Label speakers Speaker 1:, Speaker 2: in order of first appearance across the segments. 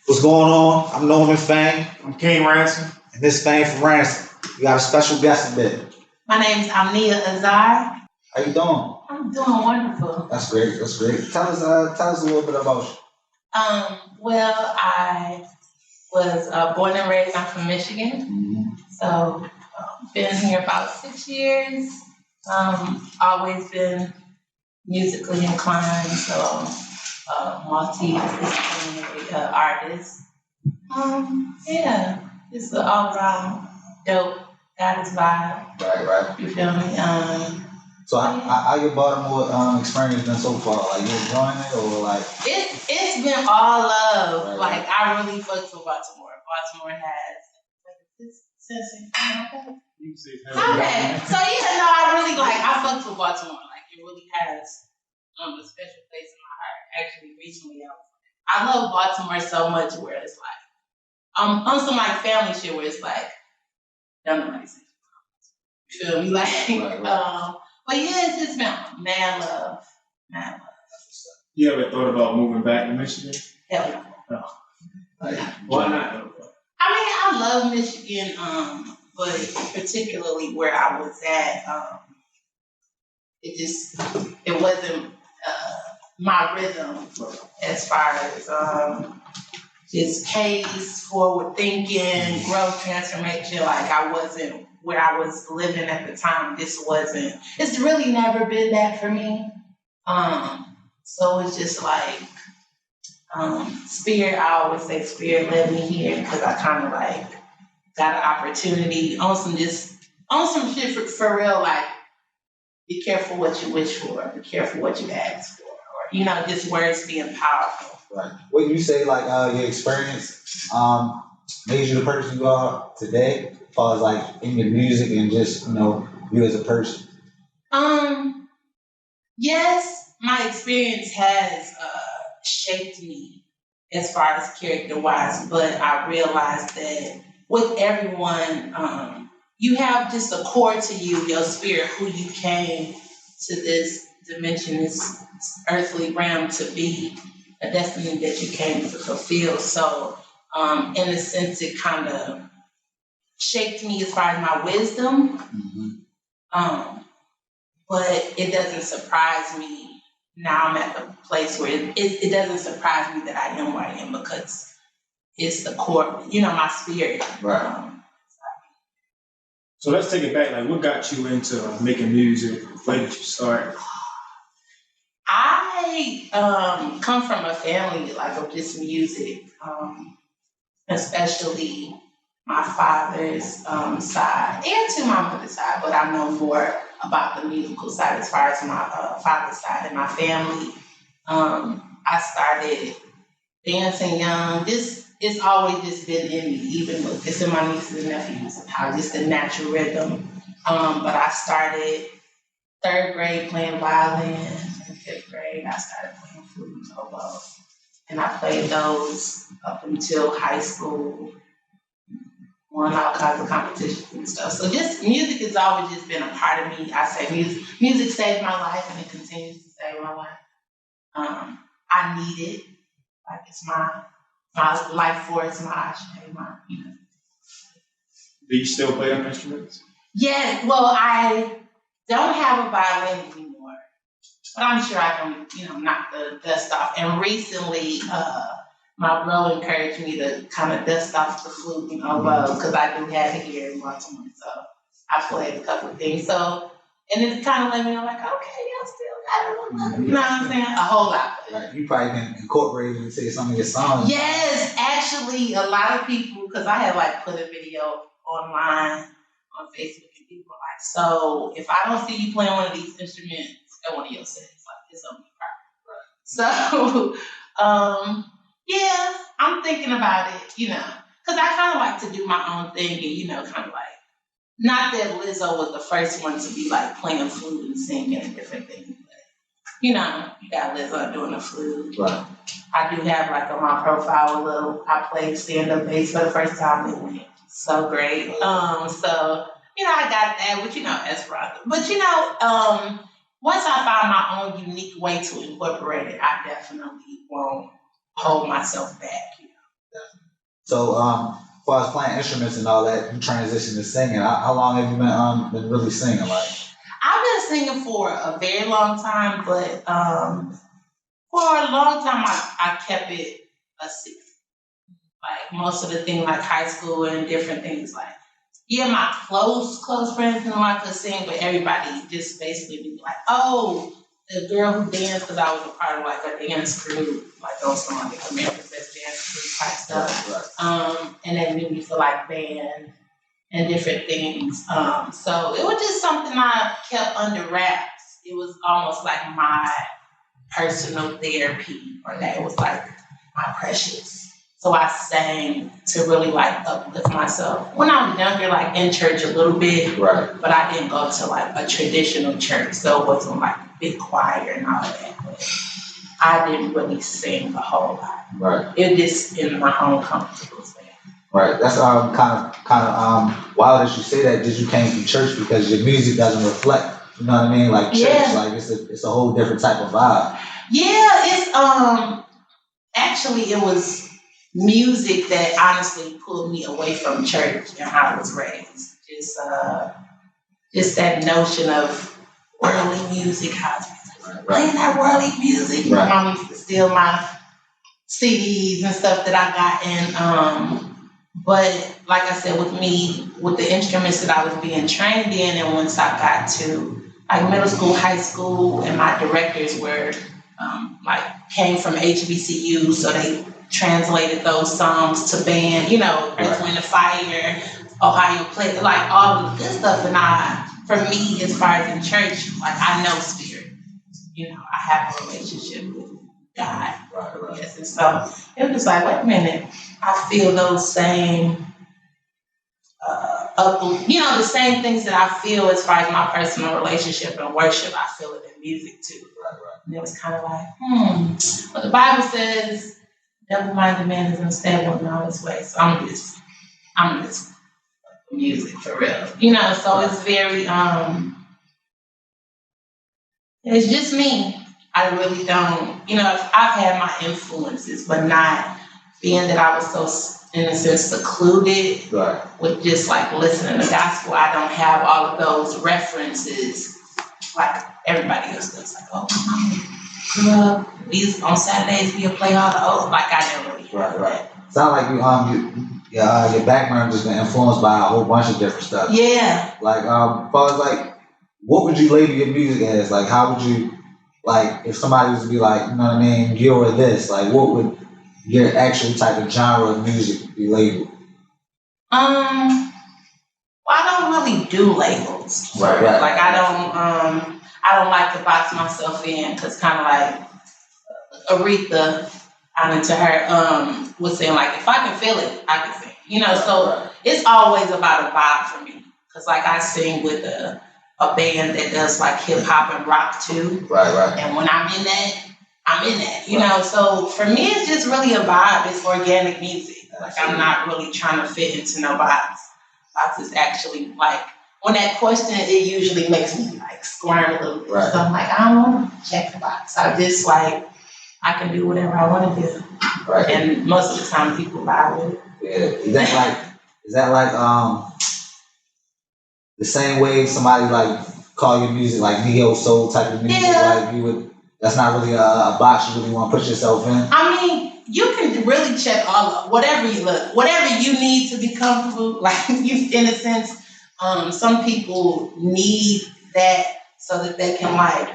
Speaker 1: What's going on? I'm Norman Fang,
Speaker 2: I'm King Ransom.
Speaker 1: and this Fang from Ransom. We got a special guest today.
Speaker 3: My name's Omnia Azar.
Speaker 1: How you doing?
Speaker 3: I'm doing wonderful.
Speaker 1: That's great. That's great. Tell us a little bit about you.
Speaker 3: Well, I was born and raised. I'm from Michigan, so been here about 6 years. Always been musically inclined, so multi-disciplinary artist. Yeah, it's an all-around dope goddess vibe.
Speaker 1: Right.
Speaker 3: You feel me?
Speaker 1: So how your Baltimore experience been so far? Like you enjoying it or like?
Speaker 3: It's been all love.
Speaker 1: Right.
Speaker 3: Like I really fucked with Baltimore. Baltimore has this sensing. Okay, so yeah, no, I really I fucked with Baltimore. Like it really has a special place in my heart. Actually, recently I love Baltimore so much where it's like on some like family shit where it's like don't nobody say you feel me? Like
Speaker 1: Right.
Speaker 3: but yeah, it's just been mad love.
Speaker 2: You ever thought about moving back to Michigan?
Speaker 3: Hell no.
Speaker 2: No. Like, why not?
Speaker 3: I mean, I love Michigan, but particularly where I was at, it wasn't my rhythm as far as just pace, forward thinking, growth, transformation. Like I wasn't where I was living at the time. It's really never been that for me. So it's just like Spirit. I always say Spirit led me here because I kind of like got an opportunity on some shit for real. Like be careful what you wish for, be careful what you ask for, or just words being powerful.
Speaker 1: Right. What you say like your experience made you the person you are today, as far as like in your music and just you as a person?
Speaker 3: Yes, my experience has shaped me as far as character-wise, but I realized that with everyone, you have just a core to you, your spirit, who you came to this dimension, this earthly realm to be, a destiny that you came to fulfill. So, in a sense, it kind of shaped me as far as my wisdom. But it doesn't surprise me. Now I'm at the place where it doesn't surprise me that I am where I am because it's the core, my spirit.
Speaker 1: Right.
Speaker 2: So let's take it back. Like, what got you into making music? Where did you start?
Speaker 3: I come from a family of just music, especially my father's side and to my mother's side, but I know more about the musical side as far as my father's side and my family. I started dancing young. It's always just been in me, even with it's in my nieces and nephews, how just the natural rhythm. But I started 3rd grade playing violin. In 5th grade, I started playing flute and oboe. And I played those up until high school. Won all kinds of competitions and stuff. So just music has always just been a part of me. I say music saved my life and it continues to save my life. I need it. Like it's my life force, my ashtray,
Speaker 2: Do you still play on instruments?
Speaker 3: Yeah, well, I don't have a violin anymore. But I'm sure I can, knock the dust off. And recently, my bro encouraged me to kind of dust off the flute and oboe because I do have it here in Baltimore. So I played a couple of things. So, and it kind of let me know, like, okay, I still got it. You know what I'm saying? A whole lot.
Speaker 1: Right. You probably can incorporate it into some of your songs.
Speaker 3: Yes, actually, a lot of people, because I had put a video online on Facebook, and people were like, so if I don't see you playing one of these instruments at one of your sets, it's on me. So, yeah, I'm thinking about it, because I kind of like to do my own thing and, kind of not that Lizzo was the first one to be playing flute and singing and different things, but, you got Lizzo doing the flute.
Speaker 1: Right. I
Speaker 3: do have on my profile I played stand-up bass for the first time. It went so great. So, I got that, but Esperanto. But once I find my own unique way to incorporate it, I definitely won't hold myself back.
Speaker 1: So, as far as playing instruments and all that, you transitioned to singing. How long have you been really singing? Like,
Speaker 3: I've been singing for a very long time, but for a long time I kept it a secret. Like most of the things, like high school and different things, like yeah, my close friends knew I could sing, but everybody just basically be like, oh, the girl who danced, because I was a part of like a dance crew, like those some like America's Best Dance Crew type stuff.
Speaker 1: right.
Speaker 3: And they knew me for like band and different things. So it was just something I kept under wraps. It was almost like my personal therapy, or that it was like my precious. So I sang to really like uplift myself. When I was younger, like in church a little bit,
Speaker 1: Right.
Speaker 3: but I didn't go to like a traditional church, so it wasn't like big choir and all that. But I didn't really sing a whole lot.
Speaker 1: Right.
Speaker 3: It just in my own comfortable space.
Speaker 1: Right. That's kind of wild that you say that. Just you came from church because your music doesn't reflect. You know what I mean? Like church,
Speaker 3: Yeah.
Speaker 1: like it's a whole different type of vibe.
Speaker 3: Yeah, it's actually it was music that honestly pulled me away from church and how I was raised. Just that notion of worldly music, how it's playing that worldly music.
Speaker 1: Right.
Speaker 3: My mom used to steal my CDs and stuff that I got, and but like I said, with me, with the instruments that I was being trained in, and once I got to like middle school, high school, and my directors were like came from HBCU, so they translated those songs to band, Earth, Wind and Fire, Ohio Play, like all of the good stuff. And for me, as far as in church, like I know spirit, I have a relationship with God.
Speaker 1: Right.
Speaker 3: Yes, and so it was just like, wait a minute, I feel those same, the same things that I feel as far as my personal relationship and worship. I feel it in music too.
Speaker 1: Right.
Speaker 3: And it was kind of like, but the Bible says, double-minded man is unstable in all his ways. So I'm just music for real. So it's very, it's just me. I really don't, I've had my influences, but not being that I was so, in a sense, secluded with just like listening to gospel. I don't have all of those references like everybody else does. Like, oh, my mama grew up, on Saturdays we'll play all the old, like I didn't really have that.
Speaker 1: Right. Sound like your background just been influenced by a whole bunch of different stuff.
Speaker 3: Yeah.
Speaker 1: Like, as far as like, what would you label your music as? Like, how would you, like, if somebody was to be like, you know what I mean, you're this, like, what would your actual type of genre of music be labeled?
Speaker 3: Well, I don't really do labels.
Speaker 1: Right.
Speaker 3: Like, I don't like to box myself in, because kind of like Aretha, out into her, was saying, like, if I can feel it, I can sing. So it's always about a vibe for me. Because, like, I sing with a band that does, like, hip-hop and rock, too.
Speaker 1: Right.
Speaker 3: And when I'm in that, So for me, it's just really a vibe. It's organic music. Like, I'm not really trying to fit into no box. Box is actually, like, when that question, it usually makes me, like, squirm a little bit.
Speaker 1: Right.
Speaker 3: So I'm like, I don't want to check the box. I just, like, I can do whatever I want to do.
Speaker 1: Right.
Speaker 3: And most of the time, people vibe with it.
Speaker 1: Yeah. Is that like the same way somebody like call your music like neo soul type of music?
Speaker 3: Yeah.
Speaker 1: Like you would. That's not really a box you really want to put yourself in.
Speaker 3: I mean, you can really check all of whatever you need to be comfortable. Like, in a sense, some people need that so that they can like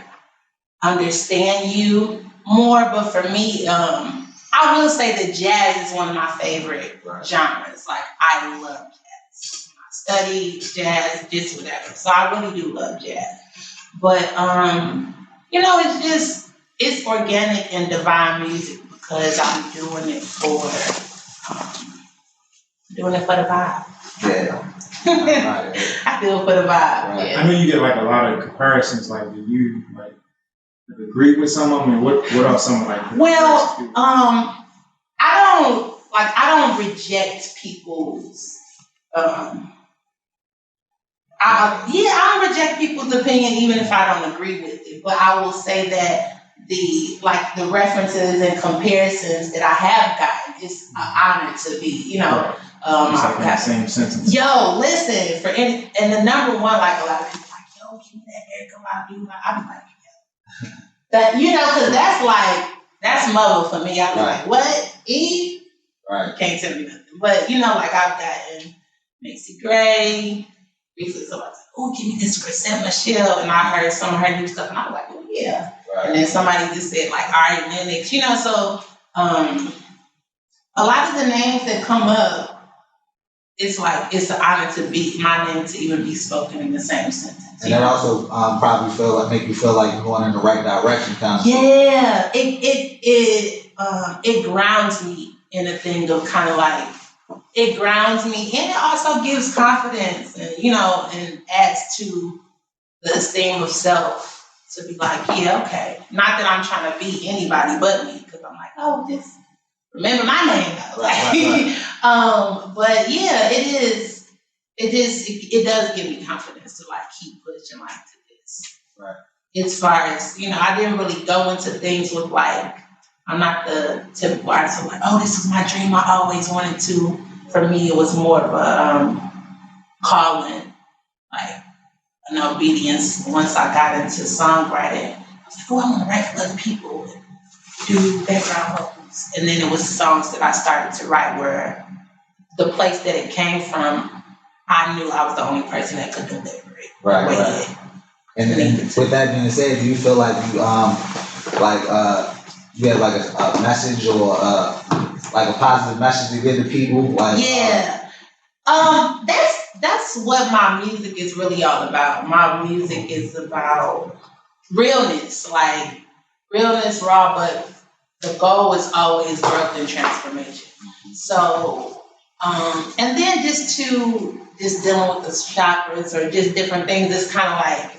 Speaker 3: understand you more. But for me, I will say that jazz is one of my favorite genres. Like, I love jazz. I study jazz, just whatever. So I really do love jazz. But it's organic and divine music, because I'm doing it for the vibe.
Speaker 1: Yeah.
Speaker 3: I do it for the vibe.
Speaker 1: Right.
Speaker 3: Yeah.
Speaker 2: I know you get like a lot of comparisons. Like, do you like agree with some of them? And what are some of like?
Speaker 3: Well, I don't reject people's. I don't reject people's opinion, even if I don't agree with it. But I will say that the references and comparisons that I have gotten like it's an honor to be, you know.
Speaker 2: It's like in the same sentence.
Speaker 3: Yo, listen, and the number one, like a lot of people like, yo, give me that Erica Badu. I be like, yeah. That, you know, because that's mother for me. I be like, what? E?
Speaker 1: Right.
Speaker 3: Can't tell me nothing. But, you know, like I've gotten Macy Gray. Recently somebody's like, oh, give me this for Sam Michelle. And I heard some of her new stuff and I was like, oh, yeah. Right. And then somebody just said, like, Ari Lennox, you know, so a lot of the names that come up, it's like, it's an honor to be, my name to even be spoken in the same sentence.
Speaker 1: And that also probably make you feel like you're going in the right direction, kind of.
Speaker 3: Yeah, it grounds me in a thing of kind of like, it grounds me and it also gives confidence and, you know, and adds to the esteem of self to be like, yeah, okay. Not that I'm trying to be anybody but me, because I'm like, oh, just remember my name. Right. But yeah, it does give me confidence to like keep pushing like to this.
Speaker 1: Right.
Speaker 3: As far as, you know, I didn't really go into things with like, I'm not the typical artist of like, oh, this is my dream. I always wanted to. For me, it was more of a calling, like an obedience. Once I got into songwriting, I was like, oh, I want to write for other people and do background vocals. And then it was songs that I started to write where the place that it came from, I knew I was the only person that could deliver it.
Speaker 1: Right. And then with that being said, do you feel like you you have like a message or like a positive message to give to people? Like,
Speaker 3: yeah. That's what my music is really all about. My music is about realness, like realness, raw, but the goal is always growth and transformation. So, and then just dealing with the chakras or just different things, it's kind of like,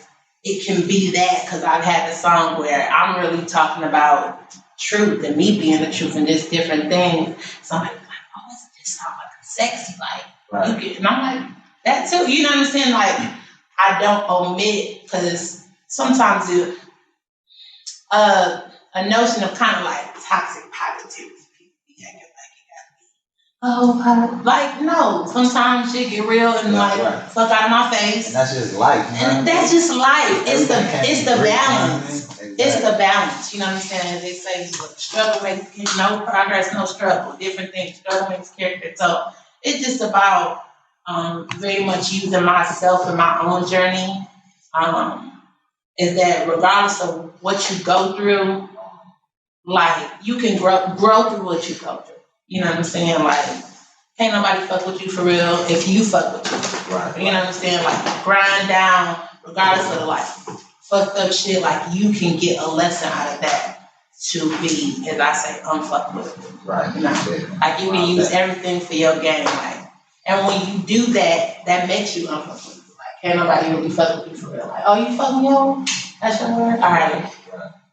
Speaker 3: it can be that, because I've had a song where I'm really talking about truth and me being the truth and just different things. So I'm like, oh, doesn't this sound like sexy? Like, right. And I'm like, that too. You know what I'm saying? Like, I don't omit, because sometimes a notion of kind of like toxic positivity. People be acting like it gotta be, like, no. Sometimes shit get real and fuck out of my face.
Speaker 1: And that's just life. You know
Speaker 3: and that's just life. It's the balance. Exactly. It's the balance. You know what I'm saying? They say struggle makes no progress, no struggle. Different things. Struggle makes character. So it's just about very much using myself in my own journey. Is that regardless of what you go through, like, you can grow through what you go through. You know what I'm saying? Like, can't nobody fuck with you for real if you fuck with you. Right. You know what I'm saying? Like, grind down, regardless of the like fucked up shit, like, you can get a lesson out of that to be, as I say, unfuckable.
Speaker 1: Right.
Speaker 3: You know? Like, you can use everything for your game. Like, and when you do that, that makes you unfuckable. Like, can't nobody really fuck with you for real. Like, oh, you fuck me over? That's your word? All right.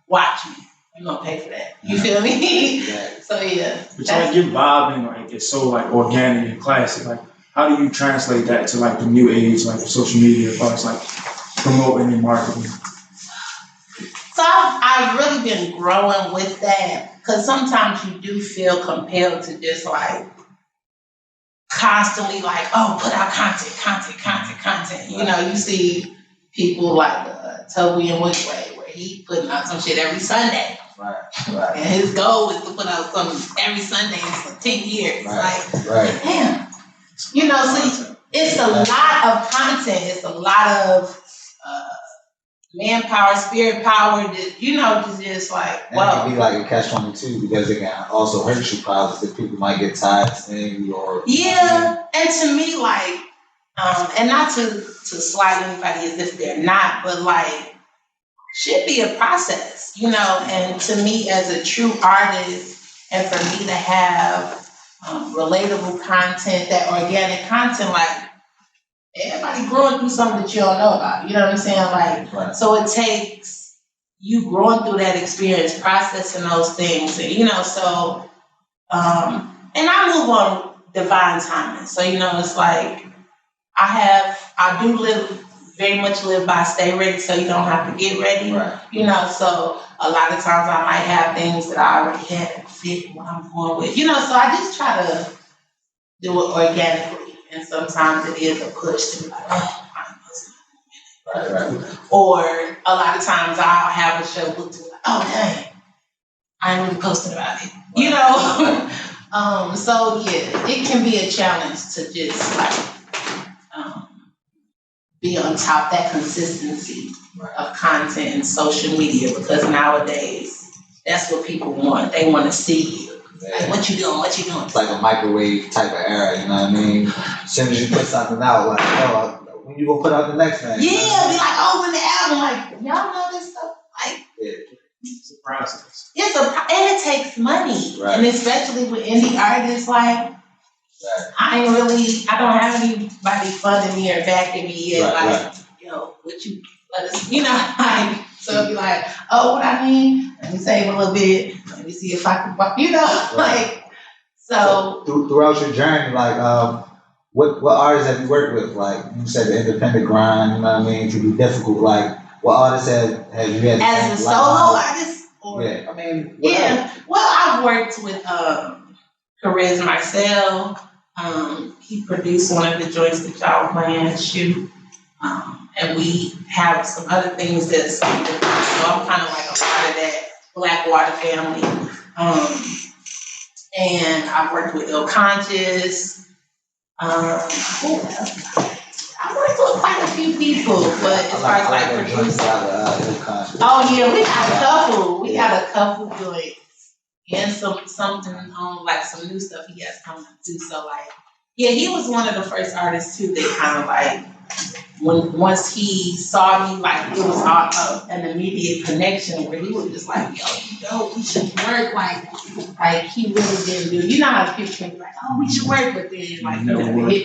Speaker 3: Watch me. You're gonna pay for that. You feel me? So yeah.
Speaker 2: But like, your vibing, like, it's so like organic and classic. Like, how do you translate that to like the new age, like social media, as far as like promoting and marketing?
Speaker 3: So I've really been growing with that, because sometimes you do feel compelled to just like constantly like, oh, put out content. You know, you see people like Toby and Wickway, where he putting out some shit every Sunday.
Speaker 1: Right.
Speaker 3: And his goal is to put out something every Sunday for 10 years.
Speaker 1: Right.
Speaker 3: Damn. You know, so it's a lot of content. It's a lot of manpower, spirit power, you know, just like,
Speaker 1: and it can be like a catch-22, because it can also hurt you probably, if people might get tired of seeing you or...
Speaker 3: Yeah, and to me, like, and not to slight anybody as if they're not, but like, should be a process, you know, and to me as a true artist, and for me to have relatable content, that organic content, like, everybody growing through something that you don't know about, you know what I'm saying? Like, so it takes you growing through that experience, processing those things, and, you know, so, and I move on divine timing. So, you know, it's like, I do live very much live by stay ready so you don't have to get ready.
Speaker 1: Right.
Speaker 3: You know, so a lot of times I might have things that I already had that fit what I'm going with. You know, so I just try to do it organically. And sometimes it is a push to be like, oh, I'm supposed to.
Speaker 1: Right.
Speaker 3: Or a lot of times I'll have a show booked to like, oh dang, I ain't really posting about it. You know? So yeah, it can be a challenge to just like be on top that consistency of content and social media, because nowadays that's what people want. They want to see you.
Speaker 1: Yeah.
Speaker 3: Like, what you doing? What you doing?
Speaker 1: It's like a microwave type of era, you know what I mean? As soon as you put something out, like, oh, when you gonna put out the next thing?
Speaker 3: Yeah, be like, oh, when the album, like, y'all know this stuff? Like,
Speaker 1: Yeah.
Speaker 2: It's a process.
Speaker 3: and it takes money.
Speaker 1: Right.
Speaker 3: And especially with indie artists, like, I don't have anybody funding me or backing me yet.
Speaker 1: Right.
Speaker 3: Yo, what you, let us, you know, like, so it'd be like, oh, what I mean, let me save a little bit, let me see if I can, you know, like, so.
Speaker 1: Throughout your journey, like, what artists have you worked with? Like, you said the independent grind, you know what I mean, can be difficult. Like, what artists have you had?
Speaker 3: As a solo artist? Or,
Speaker 1: yeah, I mean,
Speaker 3: yeah, well, I've worked with Charisma Marcel. He produced one of the joints that y'all were playing, Shoot. And we have some other things that's so I'm kind of like a part of that Blackwater family. And I've worked with Ill Conscious. Who else? I've worked with quite a few people, but as far as like producers. Oh yeah, we got a couple. We got a couple joints. And something like some new stuff he has coming up too. So like, yeah, he was one of the first artists too that kind of like, once he saw me, like it was an immediate connection where he was just like, yo, we should work. Like he really didn't do. You know how people can be like, oh, we should work, but then like you never work.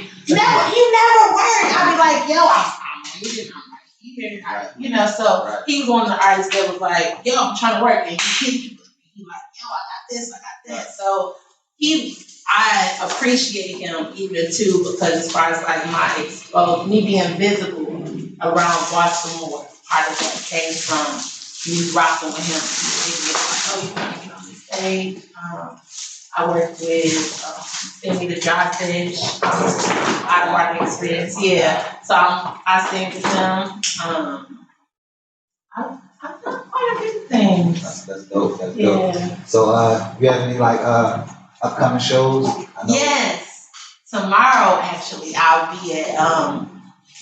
Speaker 3: I'd be like, yo, I'm moving. I'm like here, you know. So he was one of the artists that was like, yo, I'm trying to work, and he like, yo, I got this, I got that. So I appreciate him even too, because as far as like me being visible around Baltimore, part of that came from me rocking with him. He was like, oh, you want to get on this stage? I worked with Sammy the Jawfish, out of our experience. Yeah, so I sing with them. I've done quite a few things. That's dope. That's dope.
Speaker 1: So, you have any like upcoming shows?
Speaker 3: Yes. Tomorrow, actually, I'll be at.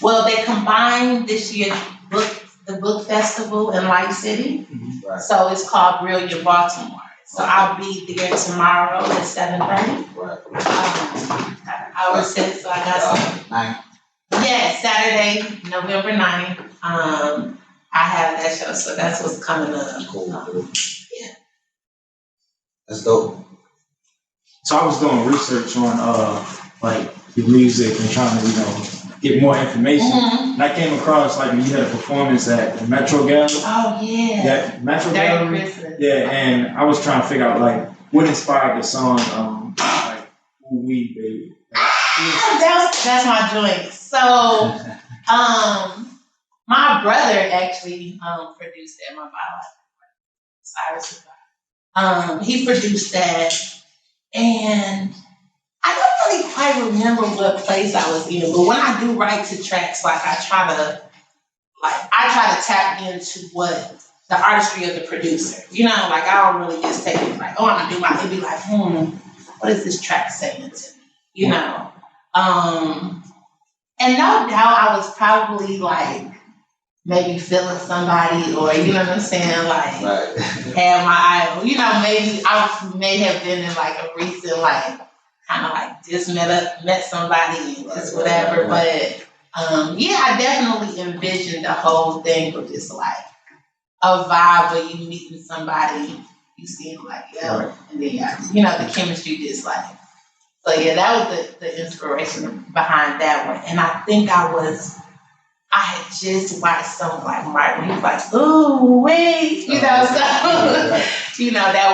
Speaker 3: Well, they combined this year the book festival in Light City.
Speaker 1: Mm-hmm. Right.
Speaker 3: So it's called Brilliant Baltimore. So I'll be there tomorrow at 7:30.
Speaker 1: Right.
Speaker 3: Hour 6. So I got some.
Speaker 1: 9.
Speaker 3: Yeah, Saturday, November 9th. I have that show, so that's what's coming up.
Speaker 1: Cool.
Speaker 3: Yeah.
Speaker 1: That's dope.
Speaker 2: So I was doing research on like your music and trying to, get more information.
Speaker 3: Mm-hmm.
Speaker 2: And I came across like when you had a performance at the Metro Gallery.
Speaker 3: Oh yeah.
Speaker 2: Yeah, Metro Gallery.
Speaker 3: Christmas.
Speaker 2: Yeah, and I was trying to figure out like what inspired the song like Ooh Wee Baby.
Speaker 3: That's my joint. So my brother actually produced that, my biological brother, Cyrus. He produced that, and I don't really quite remember what place I was in, but when I do write to tracks, like I try to tap into what the artistry of the producer. You know, like I don't really just take it like, oh, I'm gonna do my. It'd be like, what is this track saying to me? You know, and no doubt I was probably like maybe feeling somebody, or you know what I'm saying, like had my eye. You know, maybe I may have been in like a recent like. Kind of like just met somebody and just whatever, but yeah, I definitely envisioned the whole thing of just like a vibe where you meeting somebody, you see them like, and then the chemistry just like, so yeah, that was the inspiration behind that one. And I think I had just watched something like Martin, he was like, ooh, wait, so that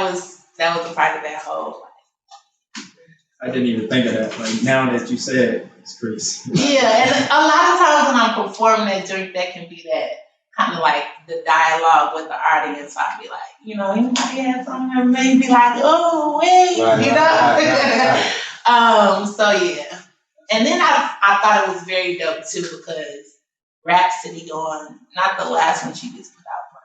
Speaker 3: was a part of that whole.
Speaker 2: I didn't even think of that. Like now that you said it, it's crazy.
Speaker 3: Yeah, and a lot of times when I'm performing that drink, that can be that kind of like the dialogue with the audience. I'd be like, you know, anybody have something that may be like, oh wait, you know? So yeah. And then I thought it was very dope too because Rhapsody on, not the last one she just put out, but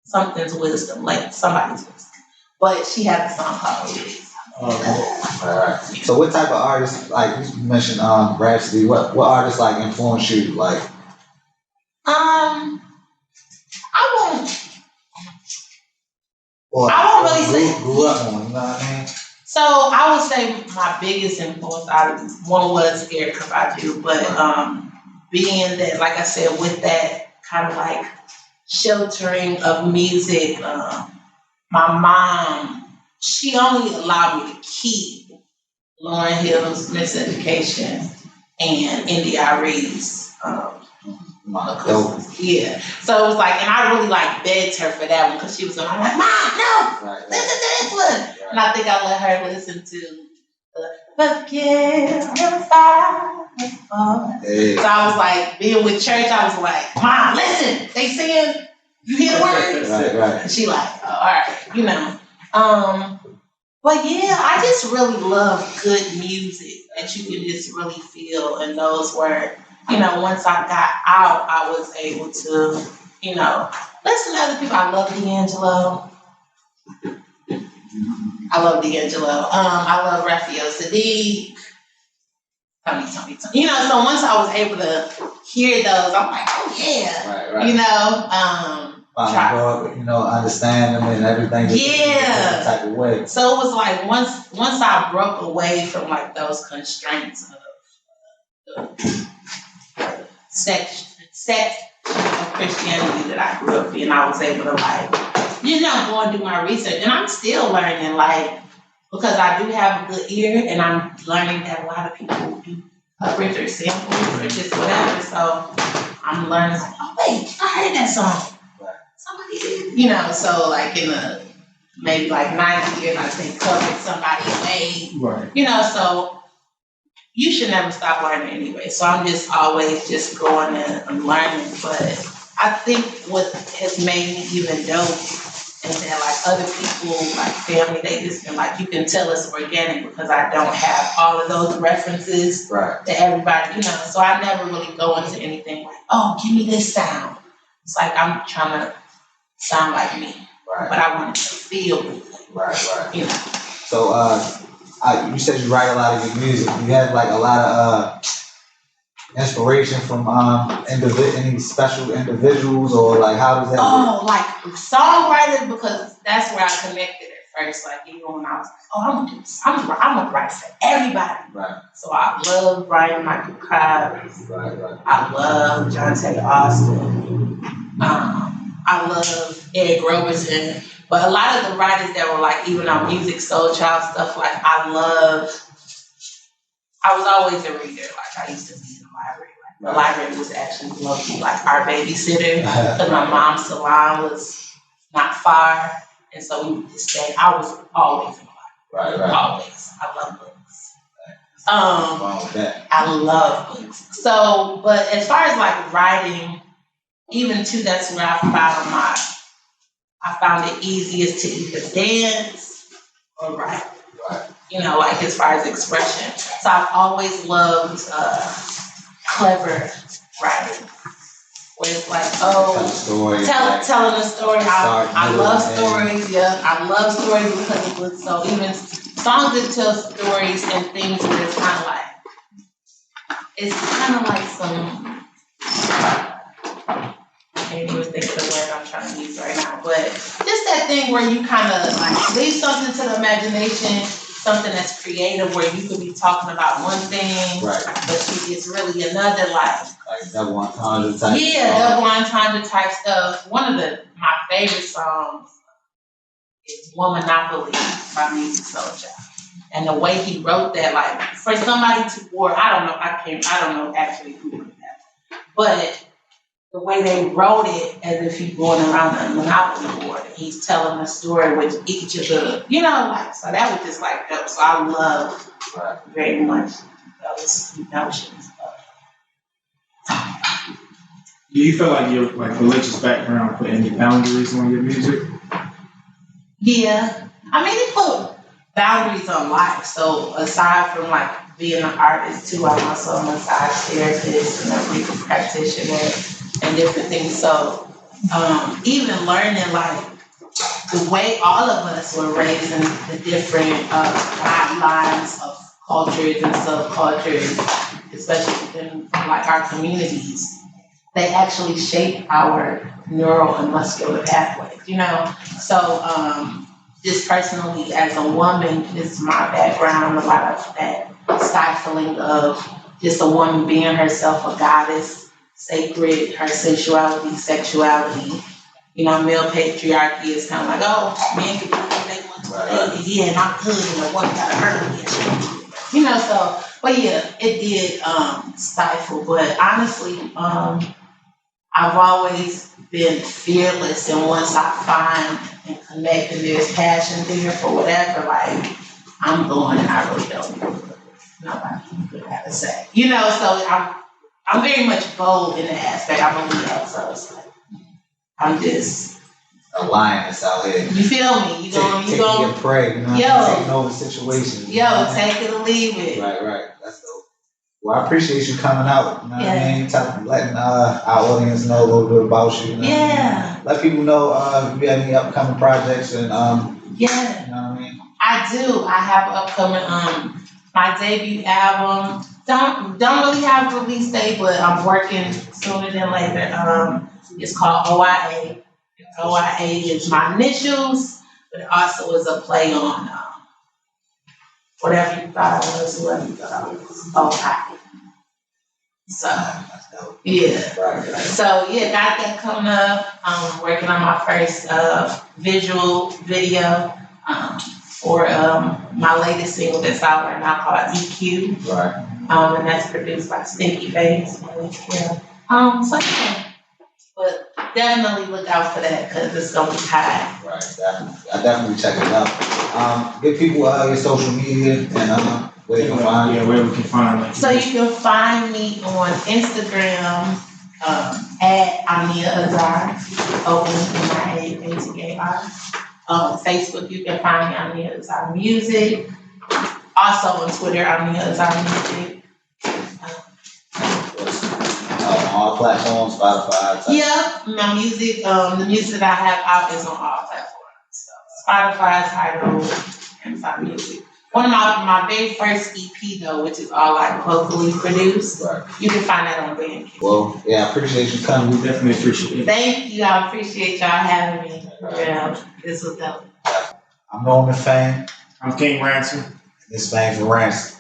Speaker 3: something's wisdom, like somebody's wisdom. But she had a song called Wisdom.
Speaker 1: Alright. So what type of artists, like you mentioned Rhapsody, what artists like influence you? Like
Speaker 3: I
Speaker 1: or
Speaker 3: won't really say
Speaker 1: grew up on, you know what I mean?
Speaker 3: so I would say my biggest influence one was Erykah Badu, but being that, like I said, with that kind of like sheltering of music, my mom, she only allowed me to keep Lauryn Hill's Miseducation and India.Aries. Yeah. So it was like, and I really like begged her for that one because she was like, Mom, no, listen to this one. And I think I let her listen to Forgive Riverside. So I was like, being with church, I was like, Mom, listen, they saying, you hear the words?
Speaker 1: Right.
Speaker 3: And she like, oh, all right, you know. But yeah, I just really love good music that you can just really feel, and those were, you know, once I got out, I was able to, you know, listen to other people. I love D'Angelo. I love Raphael Sadiq. Tony. You know, so once I was able to hear those, I'm like, oh yeah.
Speaker 1: Right.
Speaker 3: You know,
Speaker 1: you know, understand them and everything.
Speaker 3: Yeah.
Speaker 1: Type of way.
Speaker 3: So it was like once I broke away from like those constraints of sect of Christianity that I grew up in, I was able to like, you know, go and do my research. And I'm still learning, like, because I do have a good ear, and I'm learning that a lot of people do Richard samples or just whatever. So I'm learning, like, oh wait, I heard that song. Somebody did. You know, so like in the maybe like 90 years, I think covered somebody made.
Speaker 2: Right.
Speaker 3: You know, so you should never stop learning anyway. So I'm just always just going and learning. But I think what has made me even dope is that like other people, like family, they just been like, you can tell it's organic because I don't have all of those references to everybody, you know. So I never really go into anything like, oh, give me this sound. It's like I'm trying to sound like me, but I want it to feel good.
Speaker 1: Right.
Speaker 3: You know.
Speaker 1: So you said you write a lot of your music. You have like a lot of inspiration from any special individuals, or like how does that work?
Speaker 3: Like songwriter, because that's where I connected at first. Like even when I was like, oh, I'm gonna do this. I'm gonna write for everybody.
Speaker 1: Right.
Speaker 3: So I love Brian Michael Cox.
Speaker 1: Right.
Speaker 3: I love Jonte Austin. I love Eric Roberson. But a lot of the writers that were like even on Music Soul Child stuff, like I was always a reader. Like I used to be in the library. Like the library was actually low-key like our babysitter because my mom's salon was not far, and so we would just stay. I was always in the library.
Speaker 1: Right.
Speaker 3: Always. I love books. I love books. So, but as far as like writing, even too, that's where I found it easiest to either dance or write.
Speaker 1: Right.
Speaker 3: You know, like as far as expression. So I've always loved clever writing. Where it's like, telling a story. I love stories, I love stories because it was so, even songs that tell stories and things where it's kind of like some, I can't even think of the word I'm trying to use right now, but just that thing where you kind of like leave something to the imagination, something that's creative where you could be talking about one thing, but it's really another, like
Speaker 1: double entendre type.
Speaker 3: Yeah, double entendre type stuff. One of my favorite songs is Womanopoly by Music Soul Child. And the way he wrote that, like for somebody to, or I don't know actually who wrote that, but the way they wrote it as if he's going around a Monopoly board and he's telling a story with each of the, like, so that was just like dope. So I love very much those notions.
Speaker 2: Do you feel like your religious background put any boundaries on your music?
Speaker 3: Yeah. I mean, it put boundaries on life. So aside from like being an artist too, I'm also a massage therapist and a legal practitioner and different things. So even learning like the way all of us were raised in the different guidelines of cultures and subcultures, especially in like our communities, they actually shape our neural and muscular pathways, So just personally as a woman, just my background, a lot of that stifling of just a woman being herself a goddess, sacred, her sensuality, sexuality. Male patriarchy is kind of like, oh, men can do what they want to do, and I'm good, and the woman gotta hurt me. So, but yeah, it did stifle. But honestly, I've always been fearless, and once I find and connect and there's passion there for whatever, like, I'm going and I really don't know what nobody could have to say. So I'm very much bold in the aspect. I'm a Leo, so it's like, I'm just
Speaker 1: a lioness out here.
Speaker 3: You feel me? You
Speaker 1: going to prey, taking over situations.
Speaker 3: Take it or leave it.
Speaker 1: Right. That's dope. Well, I appreciate you coming out. You know what I mean? Letting our audience know a little bit about you. Let people know if you have any upcoming projects and you know what I mean?
Speaker 3: I do. I have upcoming my debut album. Don't really have a release date, but I'm working sooner than later. It's called OIA. OIA is my initials, but it also is a play on whatever you thought I was, whoever you thought I was. OIA. So, So, got that coming up. I'm working on my first visual video for my latest single that's out right now called EQ. And that's produced by Stinky Face. But definitely look out for that because it's going to be high.
Speaker 1: Right, definitely. I definitely check it out. Give people your social media and where you can find you.
Speaker 2: Where we can find you.
Speaker 3: So you can find me on Instagram at Omnia Azar, OMNIAZAR. Facebook, you can find me Omnia Azar Music. Also on Twitter, Omnia Azar Music.
Speaker 1: All platforms, Spotify.
Speaker 3: My music, the music that I have out is on all platforms. So Spotify, Tidal, Amazon Music. One of my very first EP though, which is all like locally produced. You can find that on Bandcamp.
Speaker 1: Well, I appreciate you coming.
Speaker 2: We definitely appreciate it.
Speaker 3: Thank you. I appreciate y'all having me. This was dope.
Speaker 1: I'm Norman Fame.
Speaker 2: I'm King Ransom.
Speaker 1: This is Fame for Ransom.